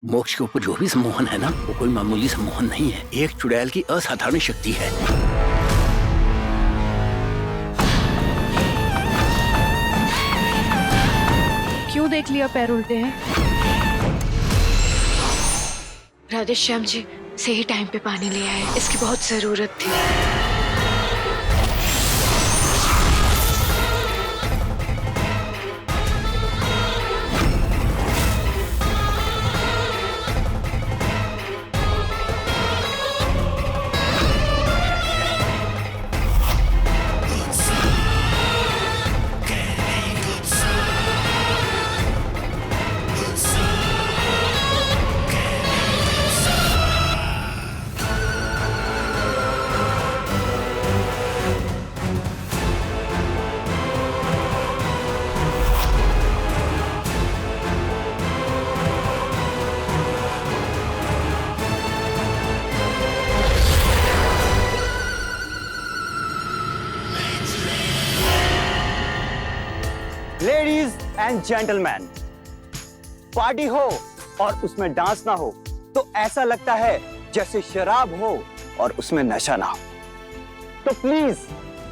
मोक्ष के ऊपर जो भी सम्मोहन है ना, वो कोई मामूली सम्मोहन नहीं है, एक चुड़ैल की असाधारण शक्ति है। क्यों देख लिया पैर उल्टे हैं? राधेश्याम जी सही टाइम पे पानी ले आए, इसकी बहुत जरूरत थी। लेडीज एंड जेंटलमैन, पार्टी हो और उसमें डांस ना हो तो ऐसा लगता है जैसे शराब हो और उसमें नशा ना हो। तो प्लीज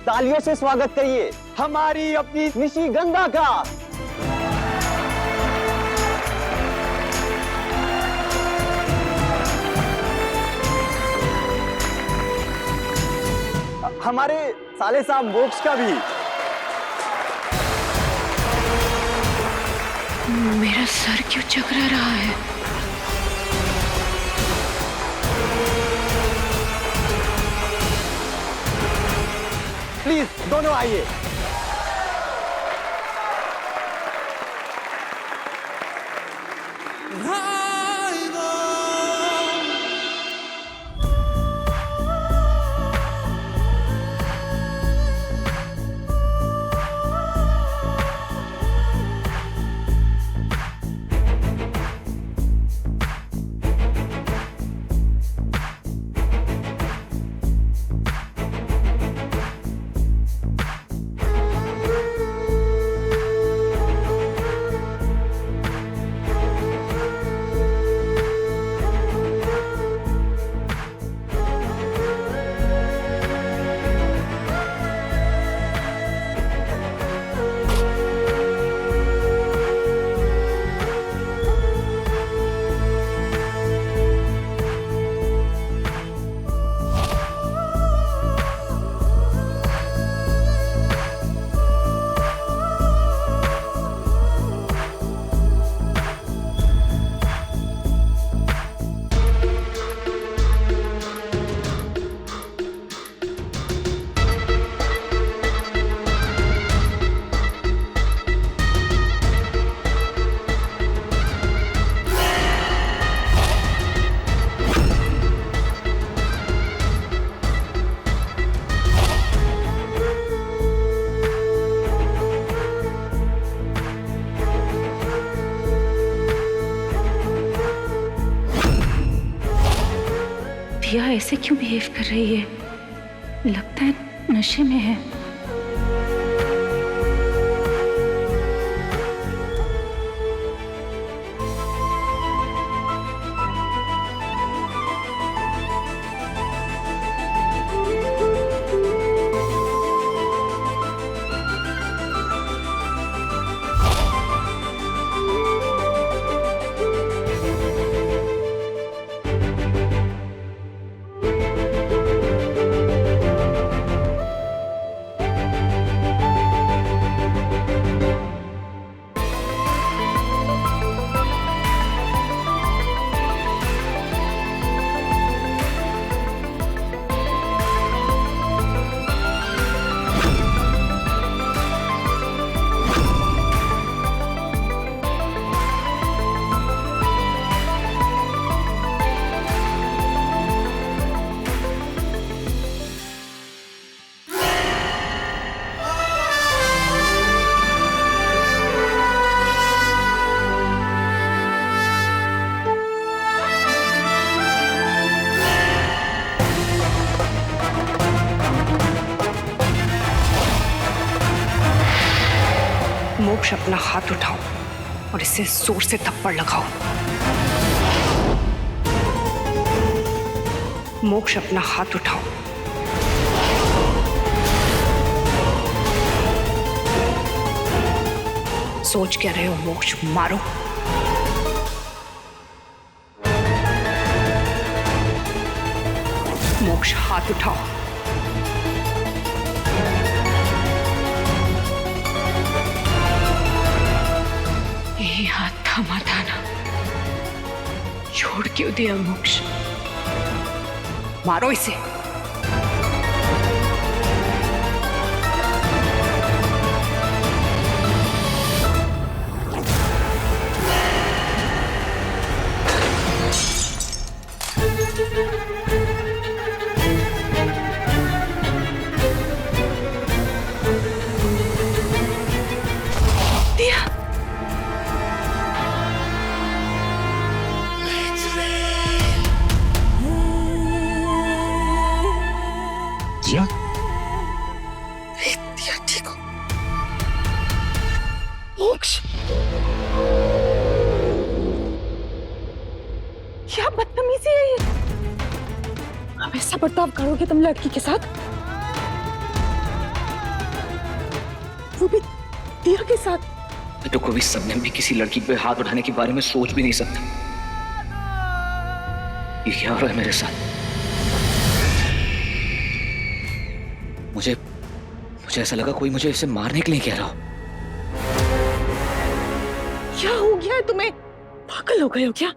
तालियों से स्वागत करिए हमारी अपनी निशिगंधा का। हमारे साले साहब मोक्ष का भी। मेरा सर क्यों चकरा रहा है? प्लीज दोनों आइए। दिया ऐसे क्यों बिहेव कर रही है? लगता है नशे में है। मोक्ष अपना हाथ उठाओ, और इससे जोर से थप्पड़ लगाओ। मोक्ष, अपना हाथ उठाओ। सोच क्या रहे हो मोक्ष? मारो। मोक्ष, हाथ उठाओ। यही हाथ थामा था ना, छोड़ क्यों दिया मोक्ष? मारो इसे। दिया? दिया ठीक हो? मोक्ष, क्या बदतमीजी है ये? अब ऐसा बर्ताव करोगे तुम लड़की के साथ? वो भी दिया के साथ? मैं तो कभी सपने में किसी लड़की पे हाथ उठाने के बारे में सोच भी नहीं सकता। ये क्या हो रहा है मेरे साथ? मुझे ऐसा लगा कोई मुझे इसे मारने के लिए कह रहा हो। क्या हो गया है तुम्हें? पागल हो गए हो क्या?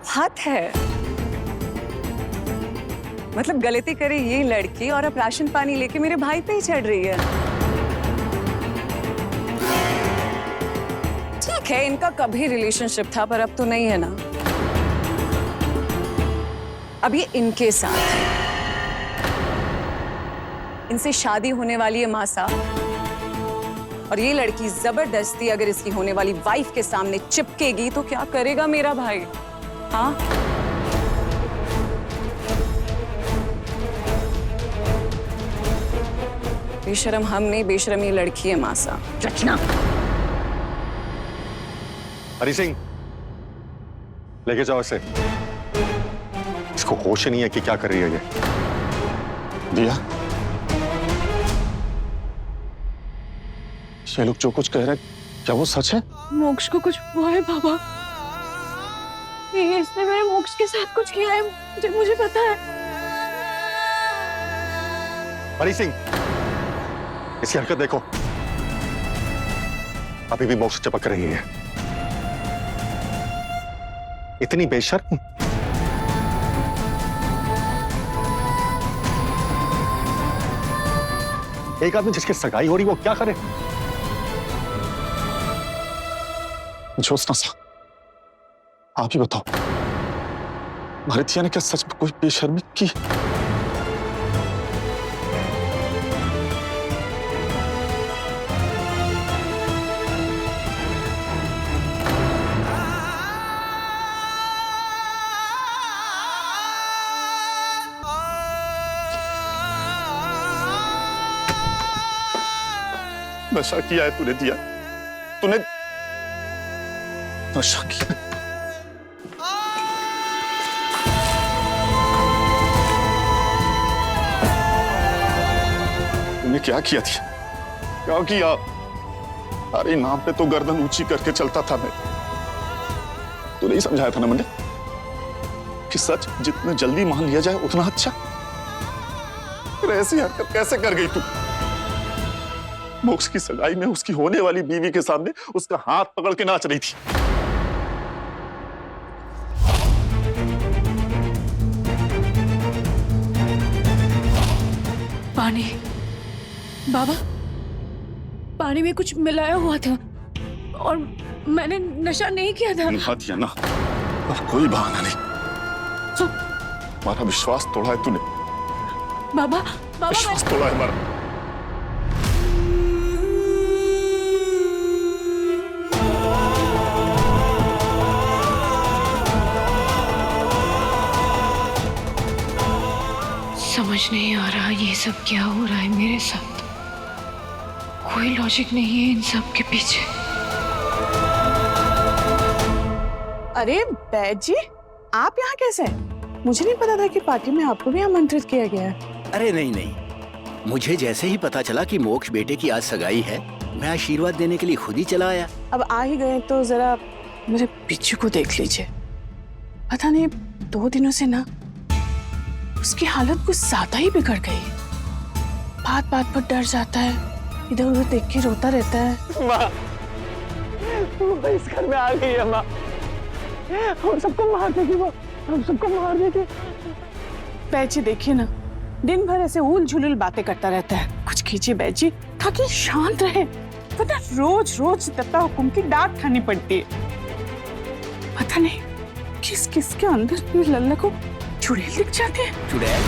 हाथ है, मतलब गलती करे ये लड़की और अब राशन पानी लेके मेरे भाई पे ही चढ़ रही है। ठीक है, इनका कभी रिलेशनशिप था पर अब तो नहीं है ना। अब ये इनके साथ है, इनसे शादी होने वाली है मासा, और ये लड़की जबरदस्ती अगर इसकी होने वाली वाइफ के सामने चिपकेगी तो क्या करेगा मेरा भाई? हाँ, बेशरम हम नहीं, बेशरम ये लड़की है मासा। रचना, हरी सिंह, लेके जाओ इसे। इसको होश ही नहीं है कि क्या कर रही है ये। दिया, ये लोग जो कुछ कह रहे हैं क्या वो सच है? मोक्ष को कुछ हुआ है बाबा। ये इसने मेरे मोक्ष के साथ कुछ किया है, मुझे पता है। हरी सिंह, इसकी हरकत देखो, अभी भी मोक्ष चिपक रही है। इतनी बेशर्म। एक आदमी जिसकी सगाई हो रही वो क्या करे? ज्योत्सना सा, आप ही बताओ, भारतीय ने क्या सच में कोई बेशर्मी की? नशा किया है तूने दिया, तूने नशा किया। तूने क्या किया थी? क्या किया? अरे नाम पे तो गर्दन ऊंची करके चलता था मैं। तू नहीं समझाया था ना मैंने कि सच जितना जल्दी मान लिया जाए उतना अच्छा। फिर ऐसी हरकत कैसे कर गई तू? मोक्ष की सगाई में उसकी होने वाली बीवी के सामने उसका हाथ पकड़ के नाच रही थी। पानी, बाबा, पानी में कुछ मिलाया हुआ था और मैंने नशा नहीं किया था। दिया ना, अब कोई बहाना नहीं। तो हमारा विश्वास तोड़ा है तूने। बाबा, बाबा, विश्वास तोड़ा है हमारा। समझ नहीं आ रहा ये सब क्या हो रहा है मेरे साथ। कोई लॉजिक नहीं है इन सब के पीछे। अरे बैद जी, आप यहाँ कैसे? मुझे नहीं पता था कि पार्टी में आपको भी आमंत्रित किया गया है। अरे नहीं नहीं, मुझे जैसे ही पता चला कि मोक्ष बेटे की आज सगाई है, मैं आशीर्वाद देने के लिए खुद ही चला आया। अब आ ही गए तो जरा मेरे बिच्छू को देख लीजिए। पता नहीं 2 दिनों से ना उसकी हालत कुछ ज्यादा ही बिगड़ गई। बात बात पर डर जाता है, इधर उधर देख के रोता रहता है। माँ, वो इस घर में आ गई है माँ। हम सबको मार देगी वो, हम सबको मार देगी। बैजी देखिए ना, दिन भर ऐसे उल झुलुल बातें करता रहता है। कुछ कीजिए बैजी, ताकि शांत रहे, वरना रोज रोज दत्ता हुकुम की डांट खानी पड़ती है। पता नहीं किस किस के अंदर लल्ला को चुड़ैल दिख जाती है। चुड़ैल?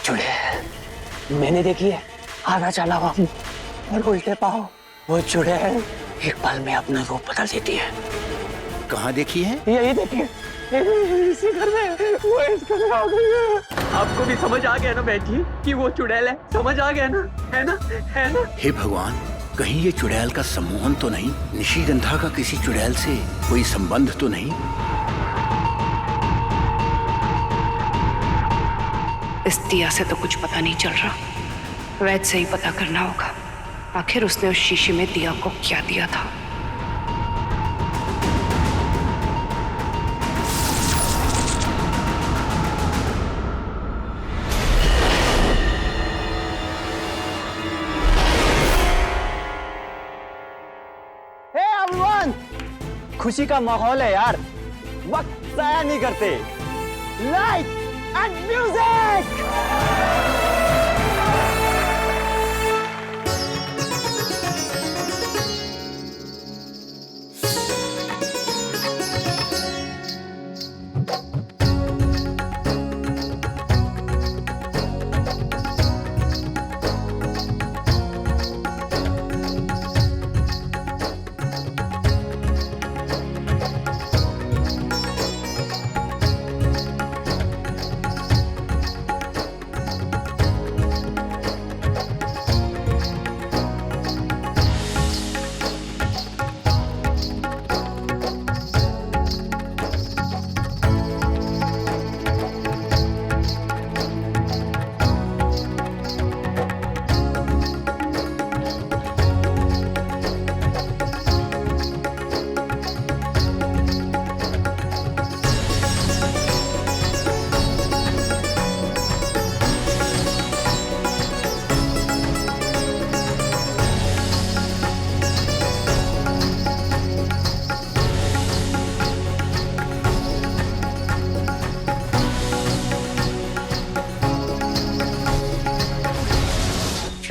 चुड़ैल मैंने देखी है, आधा चला हुआ मुंह और उल्टे पाँव। वो चुड़ैल एक पल में अपना रूप बदल देती है। कहाँ देखी है? यही देखिए, इसी घर में, वो इस घर में आ गई है। आपको भी समझ आ गया ना बैठी कि वो चुड़ैल है? समझ आ गया ना? है ना? है ना? हे भगवान, कहीं ये चुड़ैल का सम्मोहन तो नहीं? निशिगंधा का किसी चुड़ैल से कोई संबंध तो नहीं? इस दिया से तो कुछ पता नहीं चल रहा। वैद से ही पता करना होगा, आखिर उसने उस शीशे में दिया को क्या दिया था। हे एवरीवन, खुशी का माहौल है यार, वक्त जाया नहीं करते। Light and music.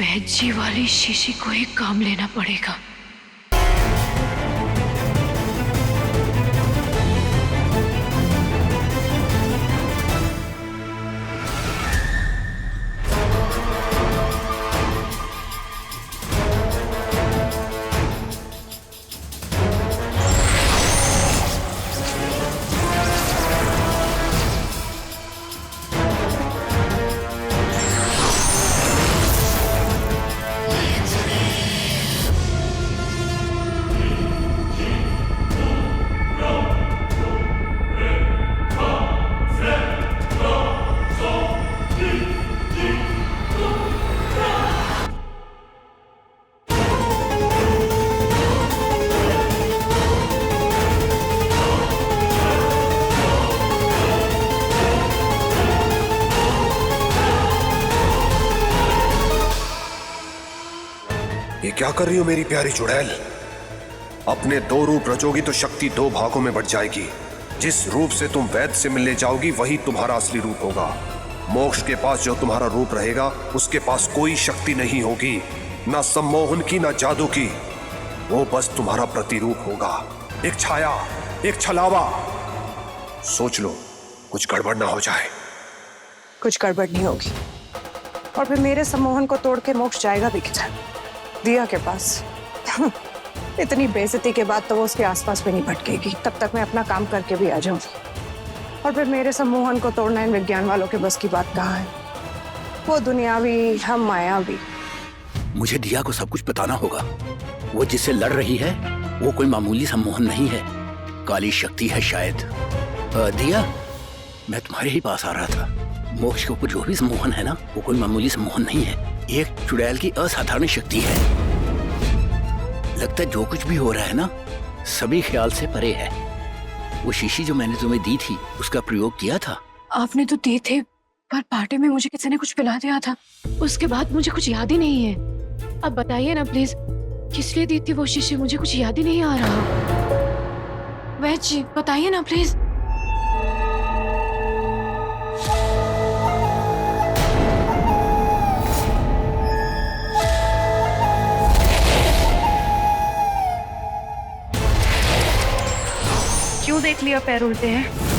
वैद जी वाली शीशी को ही काम लेना पड़ेगा। ये क्या कर रही हो मेरी प्यारी चुड़ैल? अपने 2 रूप रचोगी तो शक्ति 2 भागों में बढ़ जाएगी। जिस रूप से तुम वैद से मिलने जाओगी वही तुम्हारा असली रूप होगा। मोक्ष के पास जो तुम्हारा रूप रहेगा उसके पास कोई शक्ति नहीं होगी, ना सम्मोहन की ना जादू की। वो बस तुम्हारा प्रतिरूप होगा, एक छाया, एक छलावा। सोच लो कुछ गड़बड़ ना हो जाए। कुछ गड़बड़ नहीं होगी, और फिर मेरे सम्मोहन को तोड़ के मोक्ष जाएगा भी किधर? दिया के पास। इतनी बेइज्जती के बाद तो वो उसके आसपास भी नहीं भटकेगी। तब तक मैं अपना काम करके भी आ जाऊंगी। और फिर मेरे सम्मोहन को तोड़ना इन विज्ञान वालों के बस की बात कहाँ है? वो दुनियावी, हम मायावी। मुझे दिया को सब कुछ बताना होगा। वो जिससे लड़ रही है वो कोई मामूली सम्मोहन नहीं है, काली शक्ति है शायद। दिया, मैं तुम्हारे ही पास आ रहा था। मोक्ष के ऊपर जो भी सम्मोहन है ना, वो कोई मामूली सम्मोहन नहीं है, एक चुड़ैल की असाधारण शक्ति है। लगता है जो कुछ भी हो रहा है ना, सभी ख्याल से परे है। वो शीशी जो मैंने तुम्हें दी थी, उसका प्रयोग किया था? आपने तो दिए थे, पर पार्टी में मुझे किसी ने कुछ पिला दिया था। उसके बाद मुझे कुछ याद ही नहीं है। अब बताइए ना प्लीज, किस लिए दी थी वो शीशी? मुझे कुछ याद ही नहीं आ रहा। वैद जी बताइए ना प्लीज। क्यों देख लिया पैर उल्टे हैं?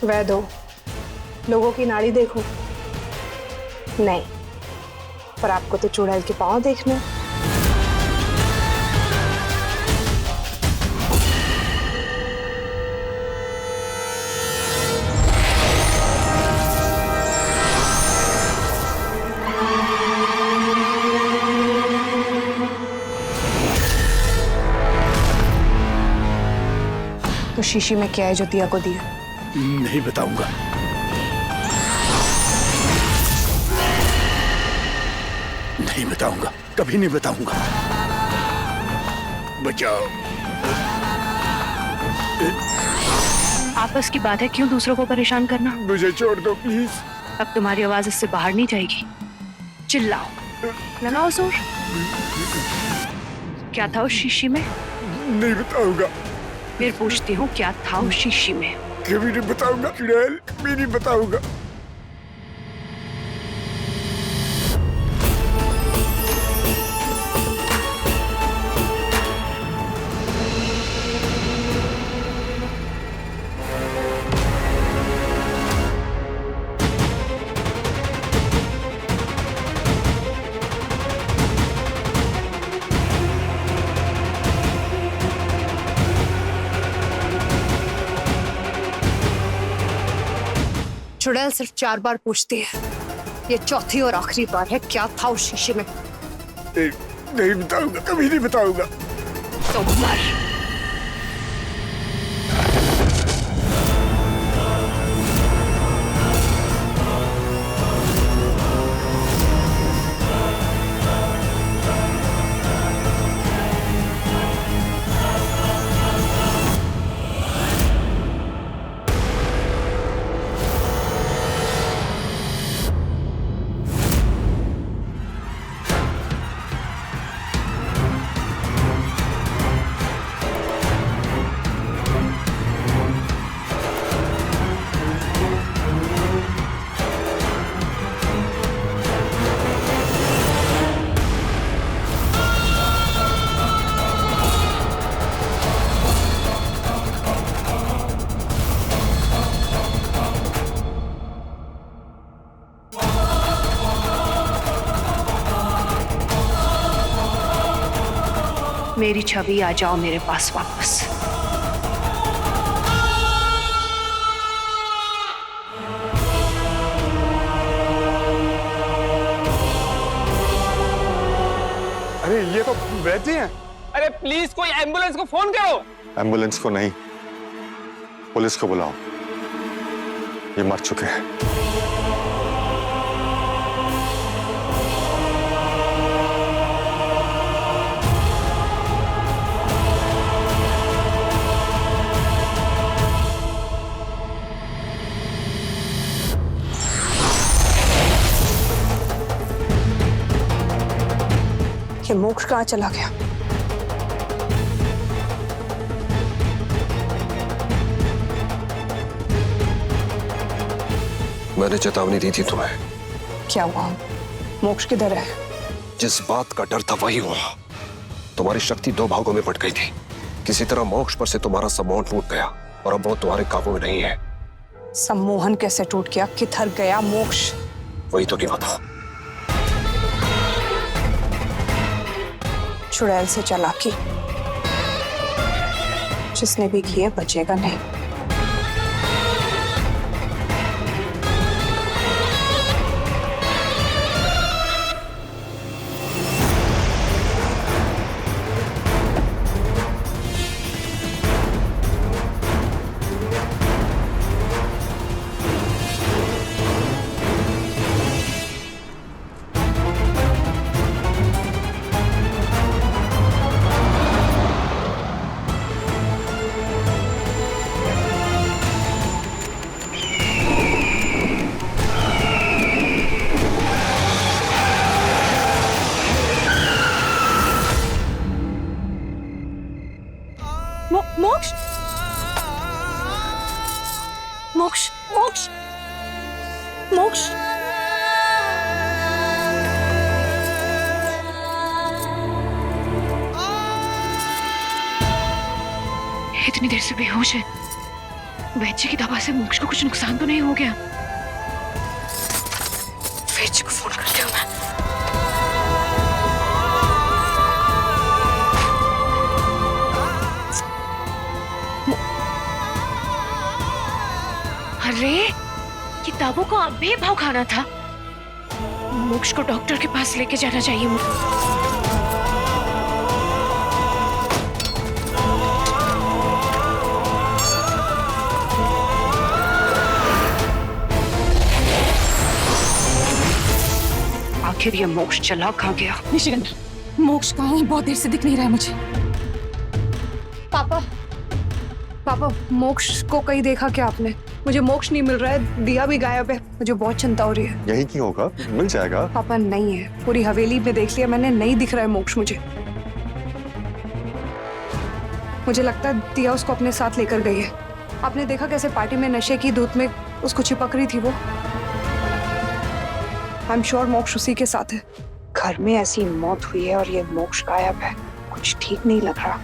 वैद हो, लोगों की नाड़ी देखो। नहीं, पर आपको तो चुड़ैल के पांव देखने। तो शीशी में क्या है जो दिया को दिया? नहीं बताऊंगा। नहीं बताऊंगा, कभी नहीं बताऊंगा। बचाओ। आपस की बात है, क्यों दूसरों को परेशान करना? मुझे छोड़ दो प्लीज। अब तुम्हारी आवाज इससे बाहर नहीं जाएगी। चिल्लाओ, लगाओ जोर। क्या था उस शीशी में? नहीं बताऊंगा। फिर पूछती हूँ, क्या था उस शीशी में? कभी नहीं बताऊंगा चुड़ैल, कभी नहीं बताऊंगा। चुड़ैल सिर्फ 4 बार पूछती है, ये चौथी और आखिरी बार है। क्या था उस शीशे में? नहीं बताऊंगा, कभी नहीं बताऊंगा। तो मर। मेरी छवि, आ जाओ मेरे पास वापस। अरे ये तो वैद जी हैं। अरे प्लीज कोई एम्बुलेंस को फोन करो। एम्बुलेंस को नहीं, पुलिस को बुलाओ, ये मर चुके हैं। ये मोक्ष कहाँ चला गया? मैंने चेतावनी दी थी तुम्हें। क्या हुआ? मोक्ष किधर है? जिस बात का डर था वही हुआ। तुम्हारी शक्ति 2 भागों में बट गई थी। किसी तरह मोक्ष पर से तुम्हारा सम्मोहन टूट गया और अब वो तुम्हारे काबू में नहीं है। सम्मोहन कैसे टूट गया? किधर गया मोक्ष? वही तो नहीं पता। चुड़ैल से चालाकी जिसने भी की है बचेगा नहीं। मोक्ष मोक्ष मोक्ष मोक्ष इतनी देर से बेहोश है। वैद्य जी की दवा से मोक्ष को कुछ नुकसान तो नहीं हो गया? वैद्य जी को फोन करती हूँ मैं। अरे किताबों को अब भी भाव खाना था। मोक्ष को डॉक्टर के पास लेके जाना चाहिए मुझे। आखिर ये मोक्ष चला कहाँ गया? निशिगंधा, मोक्ष कहाँ है? बहुत देर से दिख नहीं रहा है मुझे। पापा, पापा, मोक्ष को कहीं देखा क्या आपने? मुझे मोक्ष नहीं मिल रहा है, दिया भी गायब है, मुझे बहुत चिंता हो रही है। यही क्यों होगा, मिल जाएगा। पापा नहीं है, पूरी हवेली में देख लिया मैंने, नहीं दिख रहा है मोक्ष मुझे। मुझे लगता है दिया उसको अपने साथ लेकर गई है। आपने देखा कैसे पार्टी में नशे की धूप में उसको चिपक रही थी वो? आई एम श्योर मोक्ष उसी के साथ है। घर में ऐसी मौत हुई है और ये मोक्ष गायब है, कुछ ठीक नहीं लग रहा।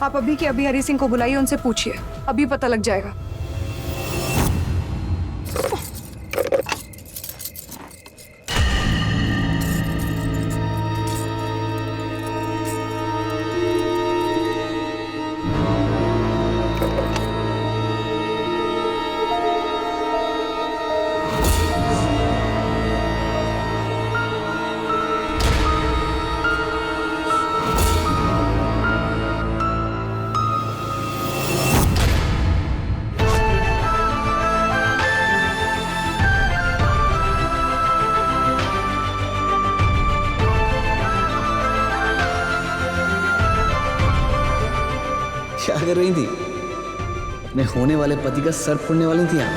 आप अभी के अभी हरी सिंह को बुलाइए, उनसे पूछिए, अभी पता लग जाएगा। क्या कर रही थी? अपने होने वाले पति का सर फोड़ने वाली थी आप।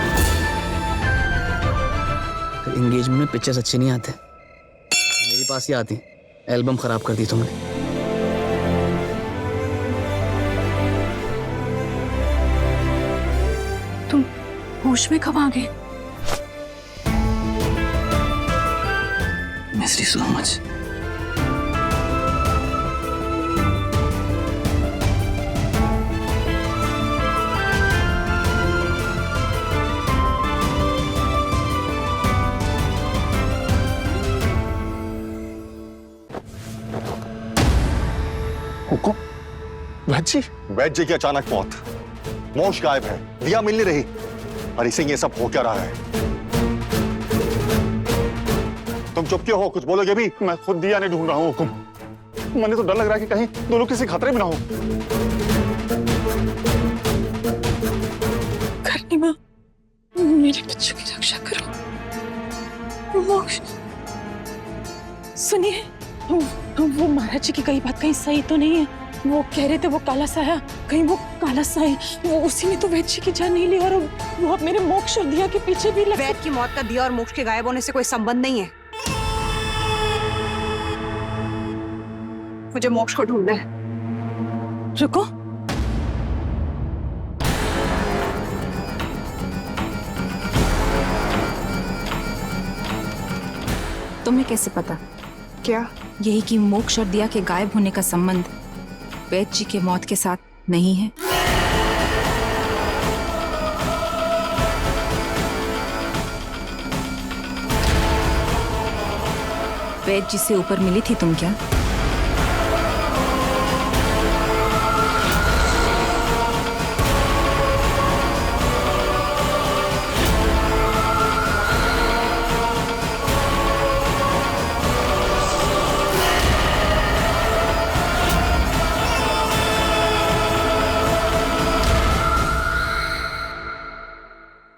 एंगेजमेंट में पिक्चर्स अच्छे नहीं आते, मेरे पास ही आती। एल्बम खराब कर दी तुमने। तुम होश में कब आ गए? Miss you so much. हुकुम, वैद्य जी? वैद्य जी की अचानक मौत, मोक्ष गायब है, दिया मिल नहीं रही। हरी सिंह, ये सब हो क्या रहा है? तुम चुप क्यों हो? कुछ बोलोगे भी? मैं खुद दिया नहीं ढूंढ रहा हूँ हुकुम। मुझे तो डर लग रहा है कि कहीं दोनों किसी खतरे में ना हो। करनी माँ, मेरे बच्चों की रक्षा करो। मोक्ष, सुनिए, वो महाराज जी की कई बात कहीं सही तो नहीं है। वो कह रहे थे वो काला साया, कहीं वो काला साया, वो उसी ने तो वैद्य जी की जान नहीं ली और वो अब मेरे मोक्ष और दिया के पीछे भी लगे। वैद्य की मौत का दिया और मोक्ष के गायब होने से कोई संबंध नहीं है। मुझे मोक्ष को ढूंढना है। रुको, तुम्हें कैसे पता? क्या? यही कि मोक्ष और दिया के गायब होने का संबंध वैद्य जी के मौत के साथ नहीं है। वैद्य जी से ऊपर मिली थी तुम क्या?